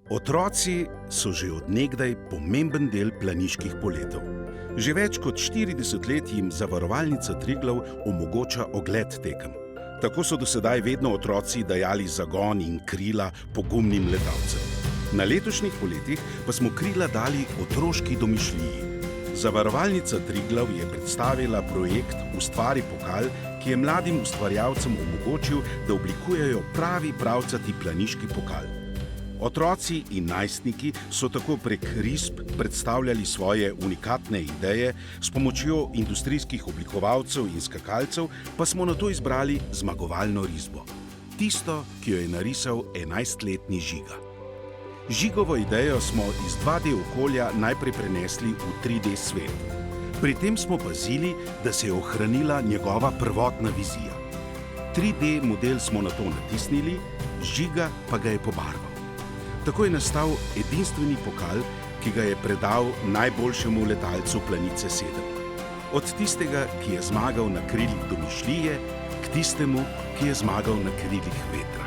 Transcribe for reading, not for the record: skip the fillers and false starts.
Otroci so že od nekdaj pomemben del planiških poletov. Že več kot 40 let jim Zavarovalnica Triglav omogoča ogled tekem. Tako so do sedaj vedno otroci dajali zagon in krila pogumnim letalcem. Na letošnjih poletih pa smo krila dali otroški domišljiji. Zavarovalnica Triglav je predstavila projekt Ustvari pokal, ki je mladim ustvarjalcem omogočil, da oblikujejo pravi pravcati planiški pokal. Otroci in najstniki so tako prek risb predstavljali svoje unikatne ideje, s pomočjo industrijskih oblikovalcev in skakalcev pa smo nato izbrali zmagovalno risbo. Tisto, ki jo je narisal 11-letni Žiga. Žigovo idejo smo iz 2D okolja najprej prenesli v 3D svet. Pri tem smo pazili, da se je ohranila njegova prvotna vizija. 3D model smo nato natisnili, Žiga pa ga je pobarval. Tako je nastal edinstveni pokal, ki ga je predal najboljšemu letalcu Planice 7. Od tistega, ki je zmagal na krilih domišljije, k tistemu, ki je zmagal na krilih vetra.